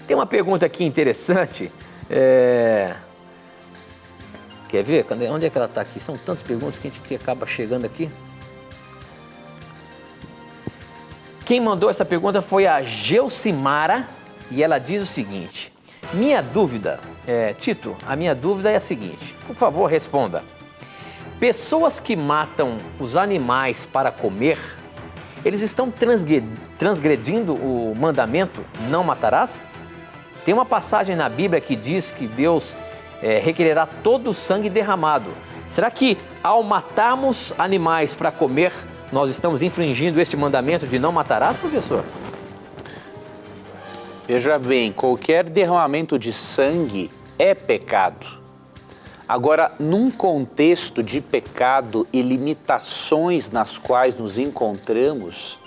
Tem uma pergunta aqui interessante, quer ver? Onde é que ela está aqui? São tantas perguntas que a gente acaba chegando aqui. Quem mandou essa pergunta foi a Geucimara e ela diz o seguinte: minha dúvida, Tito, a minha dúvida é a seguinte, por favor responda. Pessoas que matam os animais para comer, eles estão transgredindo o mandamento não matarás? Tem uma passagem na Bíblia que diz que Deus requererá todo o sangue derramado. Será que ao matarmos animais para comer, nós estamos infringindo este mandamento de não matarás, professor? Veja bem, qualquer derramamento de sangue é pecado. Agora, num contexto de pecado e limitações nas quais nos encontramos,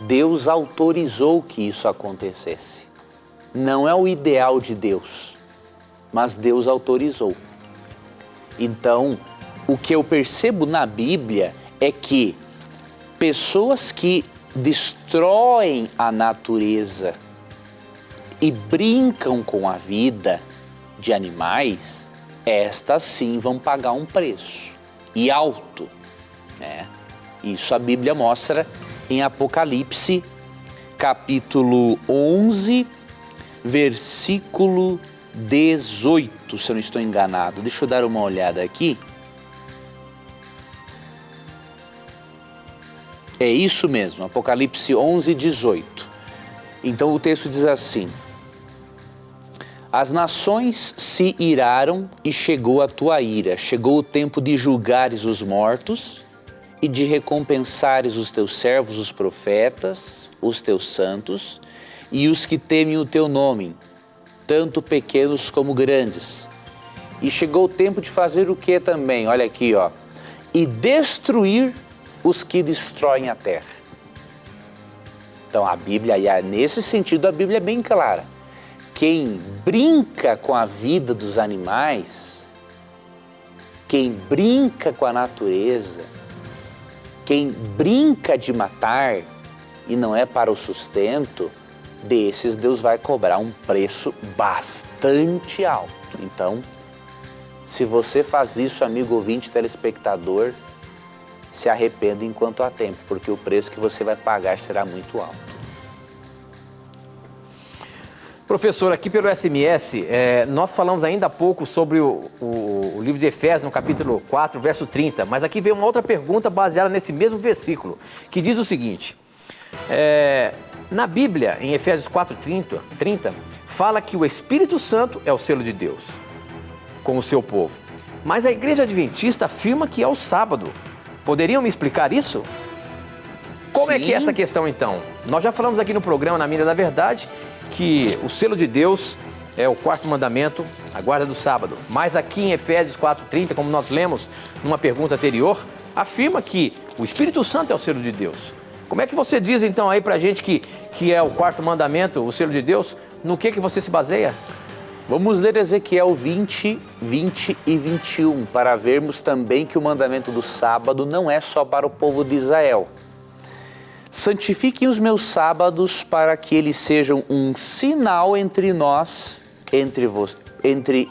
Deus autorizou que isso acontecesse. Não é o ideal de Deus, mas Deus autorizou. Então, o que eu percebo na Bíblia é que pessoas que destroem a natureza e brincam com a vida de animais, estas sim vão pagar um preço, e alto, né? Isso a Bíblia mostra em Apocalipse, capítulo 11, versículo 18, se eu não estou enganado. Deixa eu dar uma olhada aqui. É isso mesmo, Apocalipse 11, 18. Então o texto diz assim: as nações se iraram e chegou a tua ira, chegou o tempo de julgares os mortos e de recompensares os teus servos, os profetas, os teus santos e os que temem o teu nome, tanto pequenos como grandes. E chegou o tempo de fazer o que também? Olha aqui, ó. E destruir os que destroem a terra. Então a Bíblia, e nesse sentido a Bíblia é bem clara. Quem brinca com a vida dos animais, quem brinca com a natureza, quem brinca de matar e não é para o sustento, desses Deus vai cobrar um preço bastante alto. Então, se você faz isso, amigo ouvinte, telespectador, se arrependa enquanto há tempo, porque o preço que você vai pagar será muito alto. Professor, aqui pelo SMS, nós falamos ainda há pouco sobre o livro de Efésios, no capítulo 4, verso 30, mas aqui veio uma outra pergunta baseada nesse mesmo versículo, que diz o seguinte: na Bíblia, em Efésios 4, 30, fala que o Espírito Santo é o selo de Deus com o seu povo, mas a Igreja Adventista afirma que é o sábado. Poderiam me explicar isso? Como é que é essa questão então? Nós já falamos aqui no programa Na Mira da Verdade que o selo de Deus é o quarto mandamento, a guarda do sábado. Mas aqui em Efésios 4:30, como nós lemos numa pergunta anterior, afirma que o Espírito Santo é o selo de Deus. Como é que você diz então aí pra gente que é o quarto mandamento, o selo de Deus? No que você se baseia? Vamos ler Ezequiel 20, 20 e 21, para vermos também que o mandamento do sábado não é só para o povo de Israel. Santifiquem os meus sábados para que eles sejam um sinal entre nós,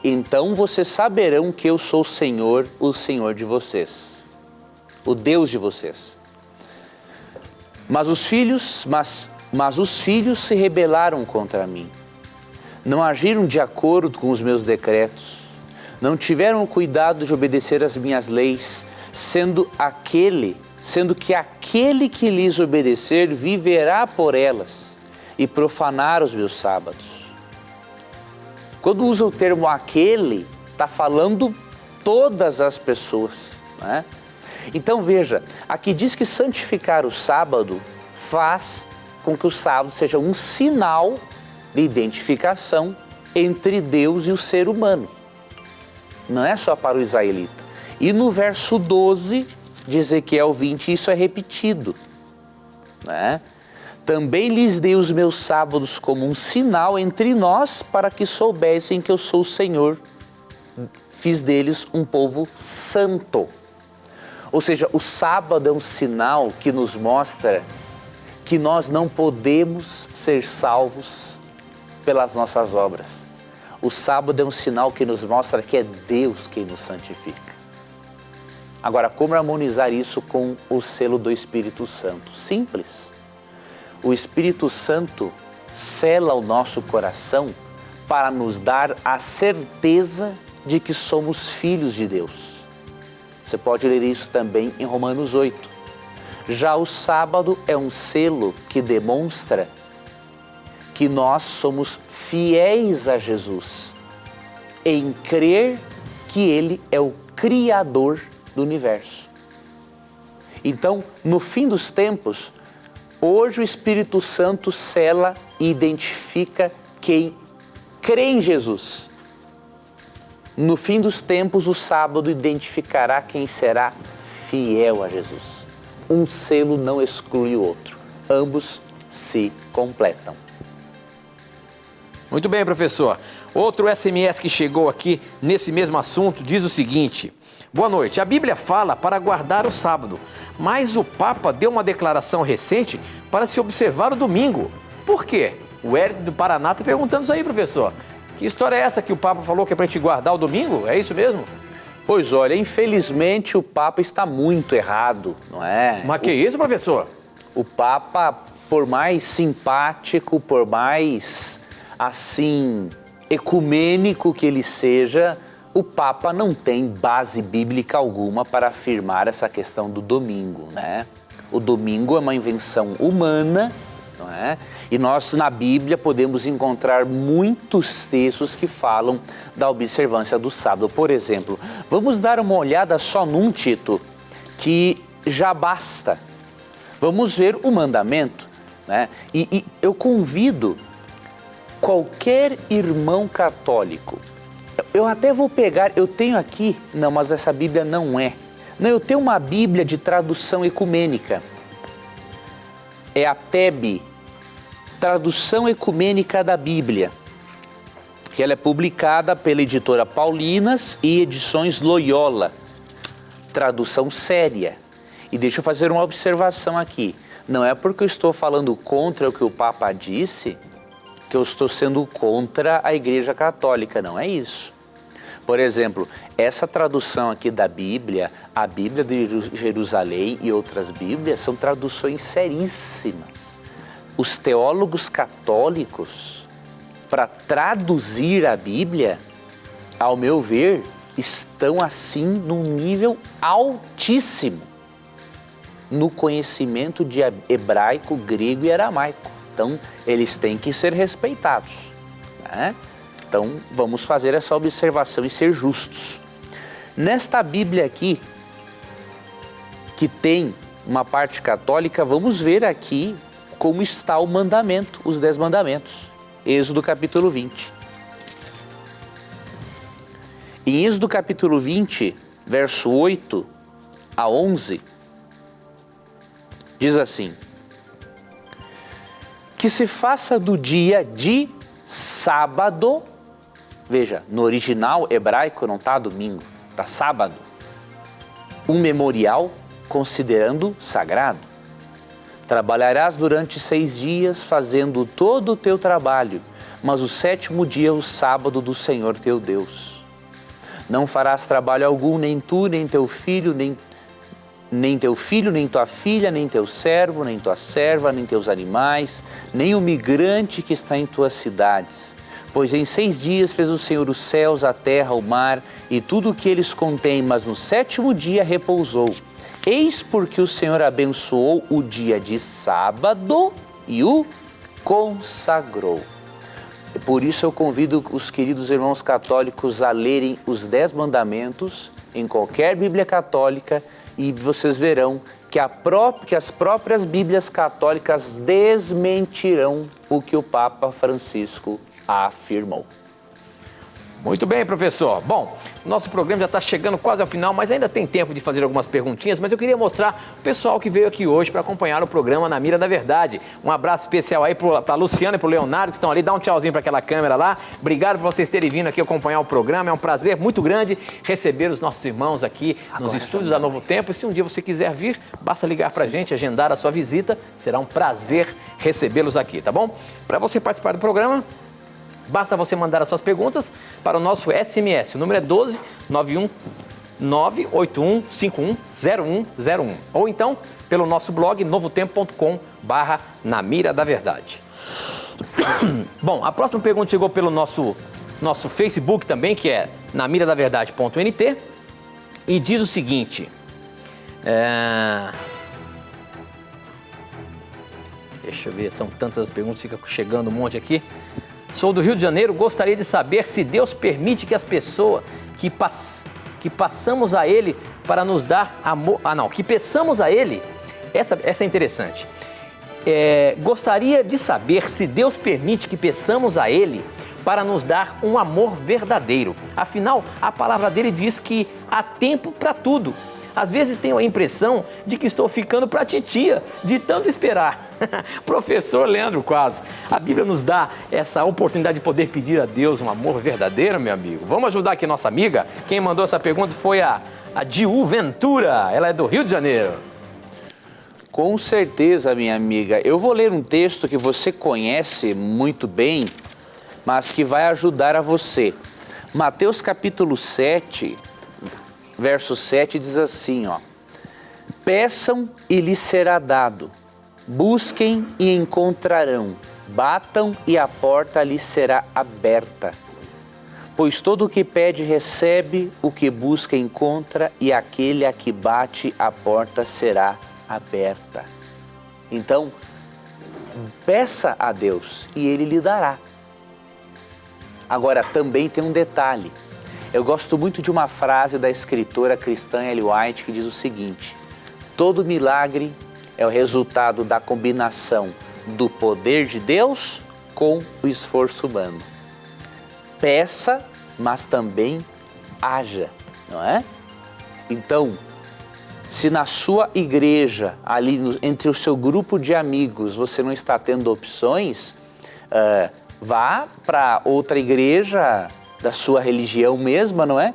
então vocês saberão que eu sou o Senhor de vocês, o Deus de vocês. Mas os filhos se rebelaram contra mim. Não agiram de acordo com os meus decretos, não tiveram o cuidado de obedecer às minhas leis, sendo que aquele aquele que lhes obedecer viverá por elas e profanar os meus sábados. Quando usa o termo aquele, está falando todas as pessoas, né? Então veja, aqui diz que santificar o sábado faz com que o sábado seja um sinal de identificação entre Deus e o ser humano. Não é só para o israelita. E no verso 12 de Ezequiel 20, isso é repetido, né? Também lhes dei os meus sábados como um sinal entre nós, para que soubessem que eu sou o Senhor. Fiz deles um povo santo. Ou seja, o sábado é um sinal que nos mostra que nós não podemos ser salvos pelas nossas obras. O sábado é um sinal que nos mostra que é Deus quem nos santifica. Agora, como harmonizar isso com o selo do Espírito Santo? Simples. O Espírito Santo sela o nosso coração para nos dar a certeza de que somos filhos de Deus. Você pode ler isso também em Romanos 8. Já o sábado é um selo que demonstra que nós somos fiéis a Jesus em crer que Ele é o Criador do universo. Então, no fim dos tempos, hoje o Espírito Santo sela e identifica quem crê em Jesus. No fim dos tempos, o sábado identificará quem será fiel a Jesus. Um selo não exclui o outro. Ambos se completam. Muito bem, professor. Outro SMS que chegou aqui nesse mesmo assunto diz o seguinte: boa noite. A Bíblia fala para guardar o sábado, mas o Papa deu uma declaração recente para se observar o domingo. Por quê? O Hélio do Paraná está perguntando isso aí, professor. Que história é essa que o Papa falou que é para a gente guardar o domingo? É isso mesmo? Pois olha, infelizmente o Papa está muito errado, não é? Mas que isso, professor? O Papa, por mais simpático, por mais, assim, ecumênico que ele seja, o Papa não tem base bíblica alguma para afirmar essa questão do domingo, né? O domingo é uma invenção humana, não é? E nós na Bíblia podemos encontrar muitos textos que falam da observância do sábado. Por exemplo, vamos dar uma olhada só num, Tito, que já basta. Vamos ver o mandamento, né? E eu convido qualquer irmão católico. Eu até vou pegar, eu tenho aqui, não, mas essa Bíblia não é. Não, eu tenho uma Bíblia de tradução ecumênica. É a TEB, Tradução Ecumênica da Bíblia, que ela é publicada pela editora Paulinas e Edições Loyola. Tradução séria. E deixa eu fazer uma observação aqui. Não é porque eu estou falando contra o que o Papa disse que eu estou sendo contra a Igreja Católica, não é isso. Por exemplo, essa tradução aqui da Bíblia, a Bíblia de Jerusalém e outras Bíblias são traduções seríssimas. Os teólogos católicos, para traduzir a Bíblia, ao meu ver, estão assim num nível altíssimo no conhecimento de hebraico, grego e aramaico. Então, eles têm que ser respeitados, né? Então, vamos fazer essa observação e ser justos. Nesta Bíblia aqui, que tem uma parte católica, vamos ver aqui como está o mandamento, os 10 mandamentos. Êxodo capítulo 20. Em Êxodo capítulo 20, verso 8 a 11, diz assim: que se faça do dia de sábado, veja, no original hebraico não está domingo, está sábado, um memorial considerando sagrado. Trabalharás durante 6 dias fazendo todo o teu trabalho, mas o 7º dia é o sábado do Senhor teu Deus. Não farás trabalho algum, nem tu, nem teu filho, nem teu filho, nem tua filha, nem teu servo, nem tua serva, nem teus animais, nem o migrante que está em tuas cidades. Pois em 6 dias fez o Senhor os céus, a terra, o mar e tudo o que eles contêm, mas no 7º dia repousou. Eis porque o Senhor abençoou o dia de sábado e o consagrou. E por isso eu convido os queridos irmãos católicos a lerem os 10 mandamentos em qualquer Bíblia católica e vocês verão que as próprias Bíblias católicas desmentirão o que o Papa Francisco afirmou. Muito bem, professor. Bom, nosso programa já está chegando quase ao final, mas ainda tem tempo de fazer algumas perguntinhas, mas eu queria mostrar o pessoal que veio aqui hoje para acompanhar o programa Na Mira da Verdade. Um abraço especial aí para a Luciana e para o Leonardo, que estão ali. Dá um tchauzinho para aquela câmera lá. Obrigado por vocês terem vindo aqui acompanhar o programa. É um prazer muito grande receber os nossos irmãos aqui nos estúdios da Novo Tempo. E se um dia você quiser vir, basta ligar para a gente, agendar a sua visita. Será um prazer recebê-los aqui, tá bom? Para você participar do programa, basta você mandar as suas perguntas para o nosso SMS. O número é 12 91 981 51 0101. Ou então pelo nosso blog novotempo.com/Na Mira da Verdade. Bom, a próxima pergunta chegou pelo nosso Facebook também, que é namiradaverdade.nt, e diz o seguinte. Deixa eu ver, são tantas as perguntas, fica chegando um monte aqui. Sou do Rio de Janeiro, gostaria de saber se Deus permite que as pessoas que passamos a Ele para nos dar amor... que peçamos a Ele, essa é interessante. Gostaria de saber se Deus permite que peçamos a Ele para nos dar um amor verdadeiro. Afinal, a palavra dele diz que há tempo para tudo. Às vezes tenho a impressão de que estou ficando para titia, de tanto esperar. Professor Leandro Quadros, a Bíblia nos dá essa oportunidade de poder pedir a Deus um amor verdadeiro, meu amigo. Vamos ajudar aqui a nossa amiga? Quem mandou essa pergunta foi a Diu Ventura, ela é do Rio de Janeiro. Com certeza, minha amiga. Eu vou ler um texto que você conhece muito bem, mas que vai ajudar a você. Mateus capítulo 7... Verso 7 diz assim, ó: peçam e lhes será dado, busquem e encontrarão, batam e a porta lhes será aberta. Pois todo o que pede recebe, o que busca encontra, e aquele a que bate a porta será aberta. Então, peça a Deus e Ele lhe dará. Agora, também tem um detalhe. Eu gosto muito de uma frase da escritora cristã Ellen White que diz o seguinte: todo milagre é o resultado da combinação do poder de Deus com o esforço humano. Peça, mas também haja, não é? Então, se na sua igreja, ali entre o seu grupo de amigos, você não está tendo opções, vá para outra igreja da sua religião mesma, não é?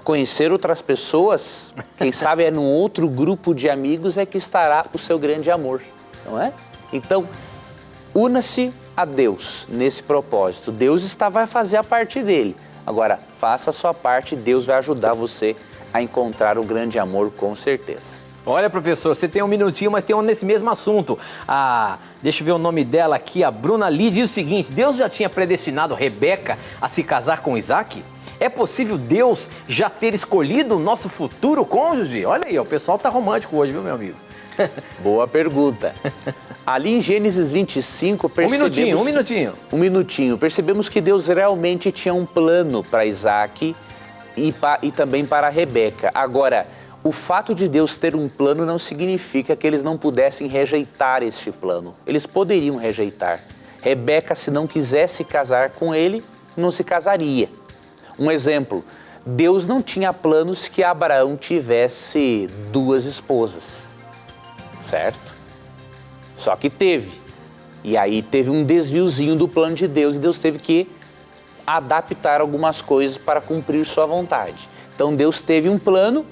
Conhecer outras pessoas, quem sabe é num outro grupo de amigos é que estará o seu grande amor, não é? Então, una-se a Deus nesse propósito. Deus vai fazer a parte dele. Agora, faça a sua parte e Deus vai ajudar você a encontrar o grande amor, com certeza. Olha, professor, você tem um minutinho, mas tem um nesse mesmo assunto. Deixa eu ver o nome dela aqui, a Bruna Lee diz o seguinte: Deus já tinha predestinado Rebeca a se casar com Isaac? É possível Deus já ter escolhido o nosso futuro cônjuge? Olha aí, o pessoal tá romântico hoje, viu, meu amigo? Boa pergunta. Ali em Gênesis 25, percebemos... Um minutinho. Percebemos que Deus realmente tinha um plano para Isaac e também para Rebeca. Agora, o fato de Deus ter um plano não significa que eles não pudessem rejeitar este plano. Eles poderiam rejeitar. Rebeca, se não quisesse casar com ele, não se casaria. Um exemplo, Deus não tinha planos que Abraão tivesse 2 esposas, certo? Só que teve. E aí teve um desviozinho do plano de Deus e Deus teve que adaptar algumas coisas para cumprir sua vontade. Então Deus teve um plano,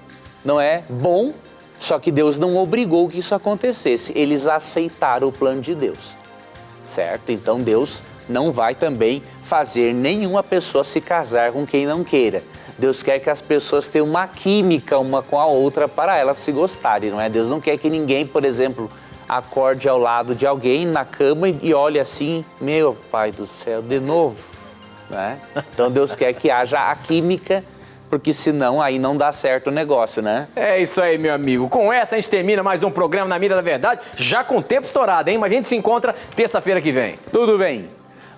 não é bom, só que Deus não obrigou que isso acontecesse. Eles aceitaram o plano de Deus, certo? Então Deus não vai também fazer nenhuma pessoa se casar com quem não queira. Deus quer que as pessoas tenham uma química uma com a outra para elas se gostarem, não é? Deus não quer que ninguém, por exemplo, acorde ao lado de alguém na cama e olhe assim: meu pai do céu, de novo, não é? Então Deus quer que haja a química porque senão aí não dá certo o negócio, né? É isso aí, meu amigo. Com essa a gente termina mais um programa Na Mira da Verdade, já com o tempo estourado, hein? Mas a gente se encontra terça-feira que vem. Tudo bem.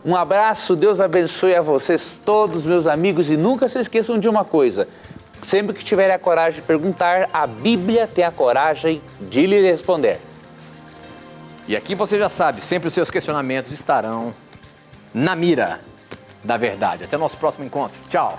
Um abraço, Deus abençoe a vocês todos, meus amigos, e nunca se esqueçam de uma coisa. Sempre que tiverem a coragem de perguntar, a Bíblia tem a coragem de lhe responder. E aqui você já sabe, sempre os seus questionamentos estarão na mira da verdade. Até o nosso próximo encontro. Tchau.